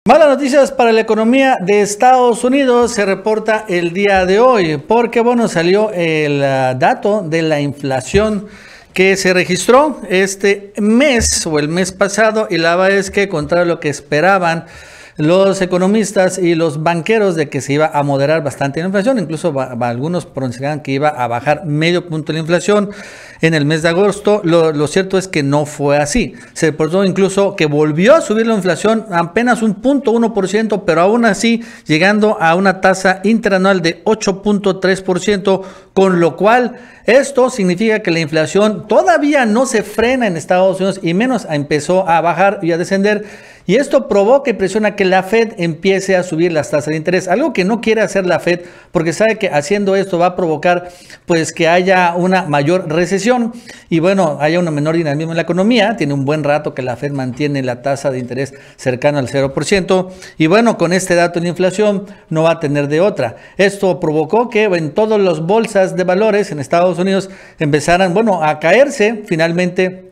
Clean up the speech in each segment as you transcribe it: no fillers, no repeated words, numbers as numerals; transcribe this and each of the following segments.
Malas noticias para la economía de Estados Unidos se reporta el día de hoy, porque bueno, salió el dato de la inflación que se registró este mes o el mes pasado, y la verdad es que contrario a lo que esperaban los economistas y los banqueros de que se iba a moderar bastante la inflación, incluso algunos pronosticaban que iba a bajar medio punto la inflación en el mes de agosto. Lo cierto es que no fue así. Se reportó incluso que volvió a subir la inflación apenas un 0.1%, pero aún así llegando a una tasa interanual de 8.3%, con lo cual esto significa que la inflación todavía no se frena en Estados Unidos y menos empezó a bajar y a descender. Y esto provoca y presiona que la Fed empiece a subir las tasas de interés, algo que no quiere hacer la Fed porque sabe que haciendo esto va a provocar pues que haya una mayor recesión y bueno, haya un menor dinamismo en la economía. Tiene un buen rato que la Fed mantiene la tasa de interés cercana al 0% y bueno, con este dato de inflación no va a tener de otra. Esto provocó que en todas las bolsas de valores en Estados Unidos empezaran, bueno, a caerse finalmente,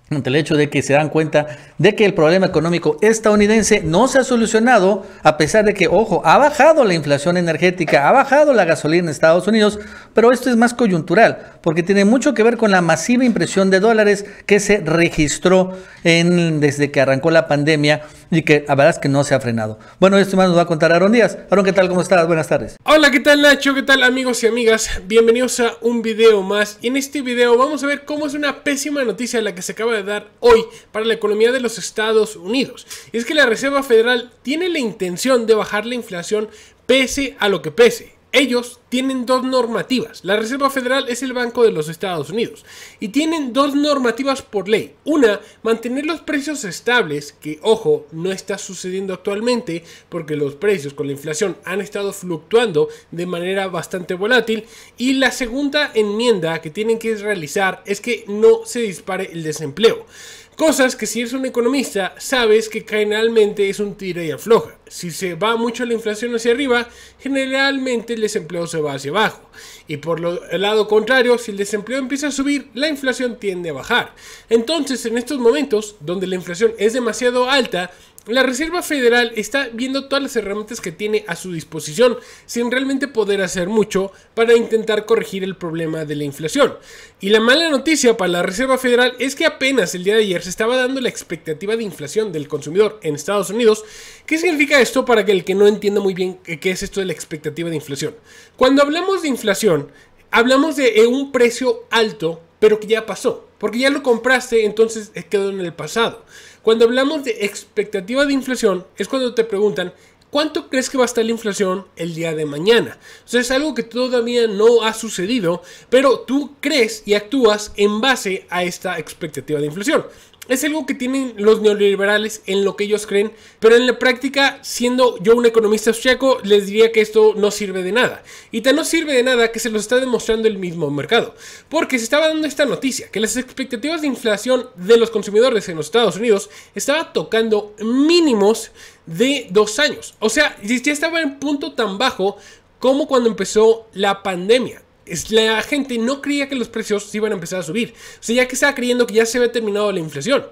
ante el hecho de que se dan cuenta de que el problema económico estadounidense no se ha solucionado, a pesar de que, ojo, ha bajado la inflación energética, ha bajado la gasolina en Estados Unidos, pero esto es más coyuntural, porque tiene mucho que ver con la masiva impresión de dólares que se registró desde que arrancó la pandemia y que la verdad es que no se ha frenado. Bueno, esto más nos va a contar Aaron Díaz. Aaron, ¿qué tal? ¿Cómo estás? Buenas tardes. Hola, ¿qué tal, Nacho? ¿Qué tal, amigos y amigas? Bienvenidos a un video más. Y en este video vamos a ver cómo es una pésima noticia la que se acaba de dar hoy para la economía de los Estados Unidos. Y es que la Reserva Federal tiene la intención de bajar la inflación pese a lo que pese. Ellos tienen dos normativas. La Reserva Federal es el Banco de los Estados Unidos y tienen dos normativas por ley. Una, mantener los precios estables, que ojo, no está sucediendo actualmente porque los precios con la inflación han estado fluctuando de manera bastante volátil. Y la segunda enmienda que tienen que realizar es que no se dispare el desempleo. Cosas que si eres un economista sabes que generalmente es un tira y afloja. Si se va mucho la inflación hacia arriba, generalmente el desempleo se va hacia abajo. Y por el lado contrario, si el desempleo empieza a subir, la inflación tiende a bajar. Entonces, en estos momentos, donde la inflación es demasiado alta, la Reserva Federal está viendo todas las herramientas que tiene a su disposición sin realmente poder hacer mucho para intentar corregir el problema de la inflación. Y la mala noticia para la Reserva Federal es que apenas el día de ayer se estaba dando la expectativa de inflación del consumidor en Estados Unidos. ¿Qué significa esto para el que no entienda muy bien qué es esto de la expectativa de inflación? Cuando hablamos de inflación, hablamos de un precio alto, pero que ya pasó, porque ya lo compraste, entonces quedó en el pasado. Cuando hablamos de expectativa de inflación, es cuando te preguntan ¿cuánto crees que va a estar la inflación el día de mañana? O sea, es algo que todavía no ha sucedido, pero tú crees y actúas en base a esta expectativa de inflación. Es algo que tienen los neoliberales en lo que ellos creen, pero en la práctica, siendo yo un economista austriaco, les diría que esto no sirve de nada. Y tan no sirve de nada que se lo está demostrando el mismo mercado. Porque se estaba dando esta noticia, que las expectativas de inflación de los consumidores en los Estados Unidos estaba tocando mínimos de 2 años. O sea, ya estaba en punto tan bajo como cuando empezó la pandemia. La gente no creía que los precios se iban a empezar a subir. O sea, ya que estaba creyendo que ya se había terminado la inflación.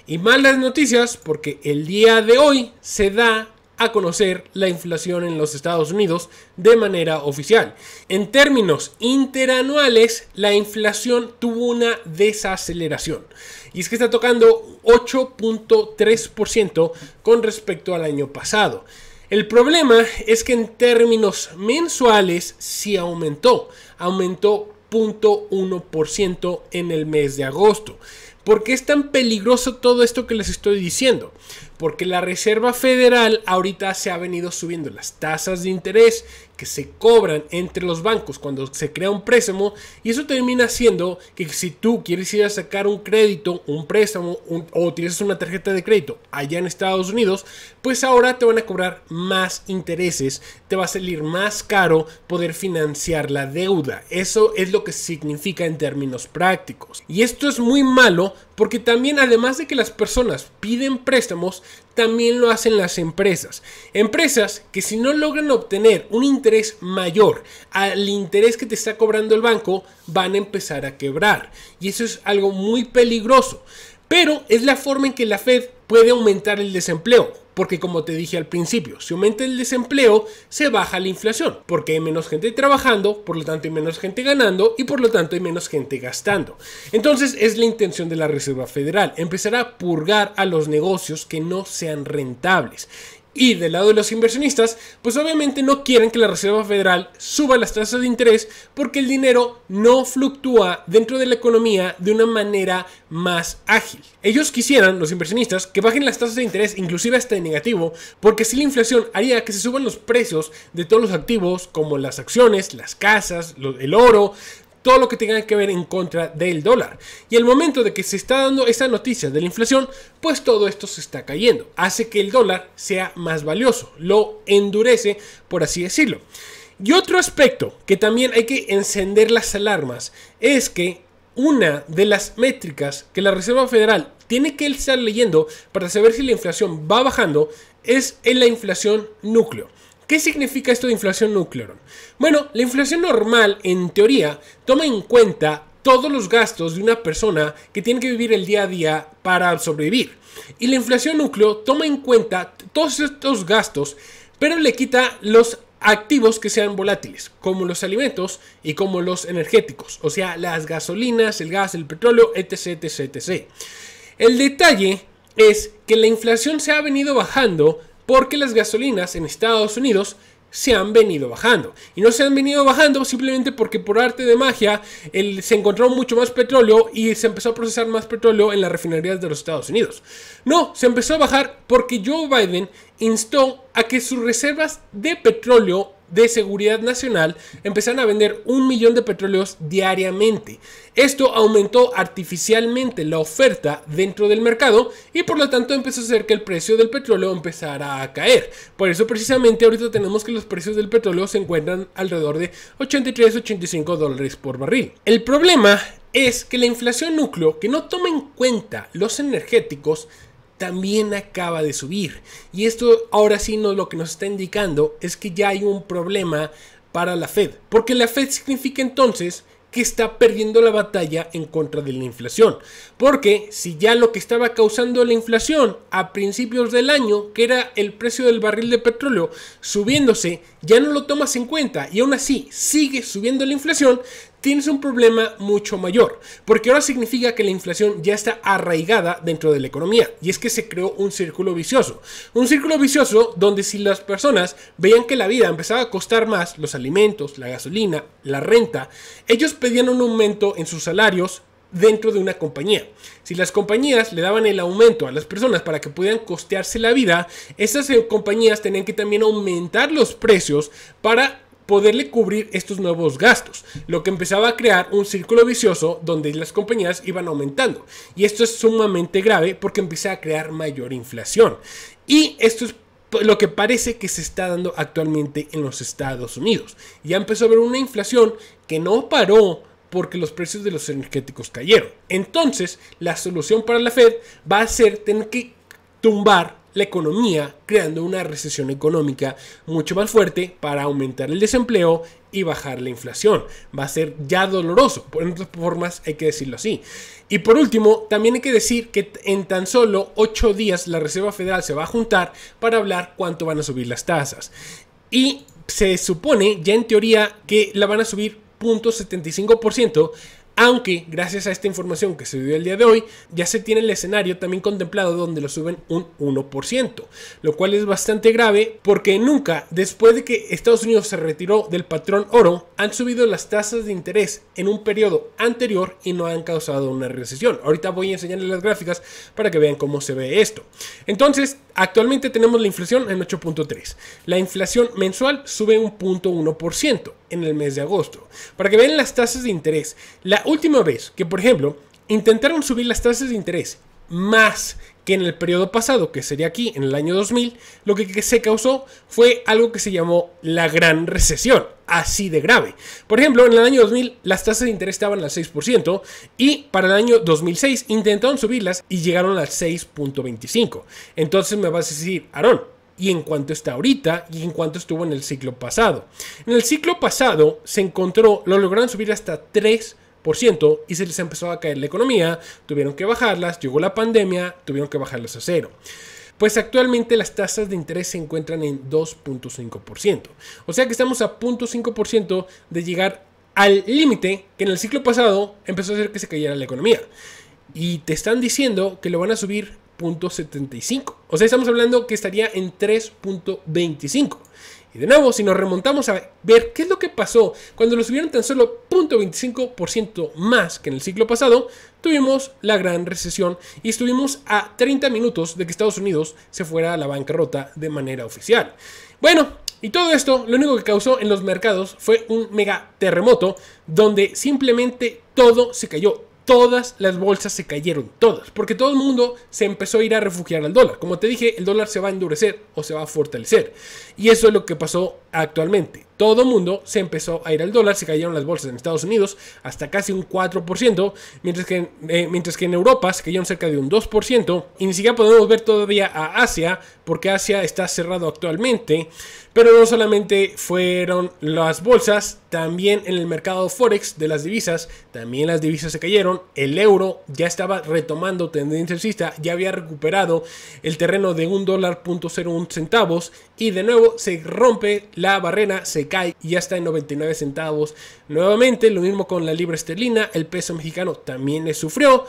Y malas noticias porque el día de hoy se da a conocer la inflación en los Estados Unidos de manera oficial. En términos interanuales, la inflación tuvo una desaceleración. Y es que está tocando 8.3% con respecto al año pasado. El problema es que en términos mensuales sí aumentó 0.1% en el mes de agosto. ¿Por qué es tan peligroso todo esto que les estoy diciendo? Porque la Reserva Federal ahorita se ha venido subiendo las tasas de interés que se cobran entre los bancos cuando se crea un préstamo, y eso termina haciendo que si tú quieres ir a sacar un crédito, un préstamo o utilizas una tarjeta de crédito allá en Estados Unidos, pues ahora te van a cobrar más intereses, te va a salir más caro poder financiar la deuda. Eso es lo que significa en términos prácticos. Y esto es muy malo porque también, además de que las personas piden préstamos, también lo hacen las empresas. Empresas que si no logran obtener un interés mayor al interés que te está cobrando el banco, van a empezar a quebrar. Y eso es algo muy peligroso. Pero es la forma en que la Fed puede aumentar el desempleo. Porque como te dije al principio, si aumenta el desempleo, se baja la inflación. Porque hay menos gente trabajando, por lo tanto hay menos gente ganando y por lo tanto hay menos gente gastando. Entonces es la intención de la Reserva Federal, empezar a purgar a los negocios que no sean rentables. Y del lado de los inversionistas, pues obviamente no quieren que la Reserva Federal suba las tasas de interés porque el dinero no fluctúa dentro de la economía de una manera más ágil. Ellos quisieran, los inversionistas, que bajen las tasas de interés, inclusive hasta en negativo, porque así la inflación haría que se suban los precios de todos los activos como las acciones, las casas, el oro, todo lo que tenga que ver en contra del dólar. Y al momento de que se está dando esa noticia de la inflación, pues todo esto se está cayendo. Hace que el dólar sea más valioso, lo endurece, por así decirlo. Y otro aspecto que también hay que encender las alarmas es que una de las métricas que la Reserva Federal tiene que estar leyendo para saber si la inflación va bajando es la inflación núcleo. ¿Qué significa esto de inflación núcleo? Bueno, la inflación normal, en teoría, toma en cuenta todos los gastos de una persona que tiene que vivir el día a día para sobrevivir. Y la inflación núcleo toma en cuenta todos estos gastos, pero le quita los activos que sean volátiles, como los alimentos y como los energéticos, o sea, las gasolinas, el gas, el petróleo, etc, etc, etc. El detalle es que la inflación se ha venido bajando porque las gasolinas en Estados Unidos se han venido bajando. Y no se han venido bajando simplemente porque por arte de magia se encontró mucho más petróleo y se empezó a procesar más petróleo en las refinerías de los Estados Unidos. No, se empezó a bajar porque Joe Biden instó a que sus reservas de petróleo de seguridad nacional empezaron a vender 1 millón de petróleos diariamente. Esto aumentó artificialmente la oferta dentro del mercado y por lo tanto empezó a hacer que el precio del petróleo empezara a caer. Por eso precisamente ahorita tenemos que los precios del petróleo se encuentran alrededor de 83-85 dólares por barril. El problema es que la inflación núcleo, que no toma en cuenta los energéticos, también acaba de subir. Y esto ahora sí lo que nos está indicando es que ya hay un problema para la Fed. Porque la Fed significa entonces que está perdiendo la batalla en contra de la inflación. Porque si ya lo que estaba causando la inflación a principios del año, que era el precio del barril de petróleo subiéndose, ya no lo tomas en cuenta y aún así sigue subiendo la inflación, tienes un problema mucho mayor, porque ahora significa que la inflación ya está arraigada dentro de la economía, y es que se creó un círculo vicioso donde si las personas veían que la vida empezaba a costar más, los alimentos, la gasolina, la renta, ellos pedían un aumento en sus salarios dentro de una compañía. Si las compañías le daban el aumento a las personas para que pudieran costearse la vida, esas compañías tenían que también aumentar los precios para poderle cubrir estos nuevos gastos, lo que empezaba a crear un círculo vicioso donde las compañías iban aumentando, y esto es sumamente grave porque empieza a crear mayor inflación, y esto es lo que parece que se está dando actualmente en los Estados Unidos. Ya empezó a haber una inflación que no paró porque los precios de los energéticos cayeron. Entonces la solución para la Fed va a ser tener que tumbar la economía, creando una recesión económica mucho más fuerte para aumentar el desempleo y bajar la inflación. Va a ser ya doloroso, por otras formas hay que decirlo así. Y por último, también hay que decir que en tan solo 8 días la Reserva Federal se va a juntar para hablar cuánto van a subir las tasas. Y se supone, ya en teoría, que la van a subir 0.75%, aunque gracias a esta información que se dio el día de hoy, ya se tiene el escenario también contemplado donde lo suben un 1%, lo cual es bastante grave porque nunca, después de que Estados Unidos se retiró del patrón oro, han subido las tasas de interés en un periodo anterior y no han causado una recesión. Ahorita voy a enseñarles las gráficas para que vean cómo se ve esto. Entonces, actualmente tenemos la inflación en 8.3. La inflación mensual sube un 0.1% en el mes de agosto. Para que vean las tasas de interés, la última vez que, por ejemplo, intentaron subir las tasas de interés más que en el periodo pasado, que sería aquí en el año 2000, lo que se causó fue algo que se llamó la Gran Recesión, así de grave. Por ejemplo, en el año 2000 las tasas de interés estaban al 6% y para el año 2006 intentaron subirlas y llegaron al 6.25. Entonces me vas a decir, Aarón, ¿y en cuánto está ahorita? ¿Y en cuánto estuvo en el ciclo pasado? En el ciclo pasado se encontró, lo lograron subir hasta 3%. 0% y se les empezó a caer la economía, tuvieron que bajarlas, llegó la pandemia, tuvieron que bajarlas a 0. Pues actualmente las tasas de interés se encuentran en 2.5%. O sea que estamos a 0.5% de llegar al límite que en el ciclo pasado empezó a hacer que se cayera la economía. Y te están diciendo que lo van a subir 0.75. O sea, estamos hablando que estaría en 3.25. Y de nuevo, si nos remontamos a ver qué es lo que pasó cuando lo subieron tan solo 0.25% más que en el ciclo pasado, tuvimos la gran recesión y estuvimos a 30 minutos de que Estados Unidos se fuera a la bancarrota de manera oficial. Bueno, y todo esto lo único que causó en los mercados fue un mega terremoto donde simplemente todo se cayó. Todas las bolsas se cayeron, todas, porque todo el mundo se empezó a ir a refugiar al dólar. Como te dije, el dólar se va a endurecer o se va a fortalecer. Y eso es lo que pasó actualmente. Todo el mundo se empezó a ir al dólar, se cayeron las bolsas en Estados Unidos hasta casi un 4%, mientras que en Europa se cayeron cerca de un 2%. Y ni siquiera podemos ver todavía a Asia, porque Asia está cerrado actualmente. Pero no solamente fueron las bolsas, también en el mercado Forex de las divisas, también las divisas se cayeron. El euro ya estaba retomando tendencia alcista, ya había recuperado el terreno de $1.01 y de nuevo se rompe la barrera, se cae y ya está en 99 centavos nuevamente. Lo mismo con la libra esterlina, el peso mexicano también le sufrió.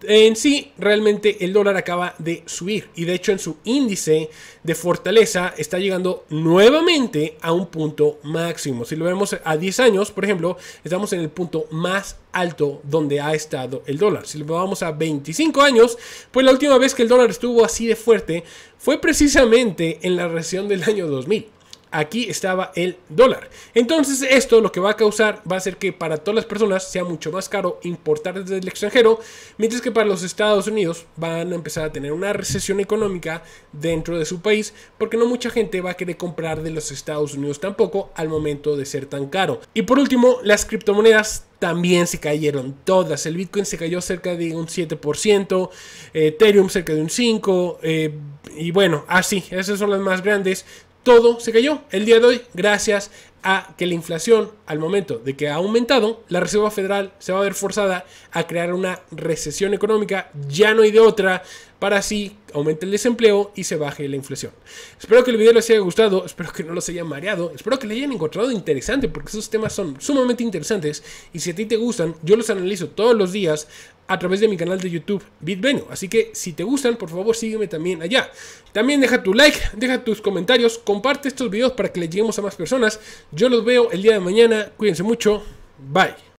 En sí, realmente el dólar acaba de subir y de hecho en su índice de fortaleza está llegando nuevamente a un punto máximo. Si lo vemos a 10 años, por ejemplo, estamos en el punto más alto donde ha estado el dólar. Si lo vamos a 25 años, pues la última vez que el dólar estuvo así de fuerte fue precisamente en la recesión del año 2000. Aquí estaba el dólar. Entonces esto lo que va a causar va a ser que para todas las personas sea mucho más caro importar desde el extranjero, mientras que para los Estados Unidos van a empezar a tener una recesión económica dentro de su país, porque no mucha gente va a querer comprar de los Estados Unidos tampoco al momento de ser tan caro. Y por último, las criptomonedas también se cayeron todas. El Bitcoin se cayó cerca de un 7%, Ethereum cerca de un 5%, y bueno, así, esas son las más grandes. Todo se cayó el día de hoy gracias a que la inflación, al momento de que ha aumentado, la Reserva Federal se va a ver forzada a crear una recesión económica, ya no hay de otra, para así aumente el desempleo y se baje la inflación. Espero que el video les haya gustado, espero que no los haya mareado, espero que le hayan encontrado interesante, porque esos temas son sumamente interesantes y si a ti te gustan, yo los analizo todos los días a través de mi canal de YouTube BitVenue. Así que si te gustan, por favor sígueme también allá. También deja tu like, deja tus comentarios, comparte estos videos para que les lleguemos a más personas. Yo los veo el día de mañana, cuídense mucho, bye.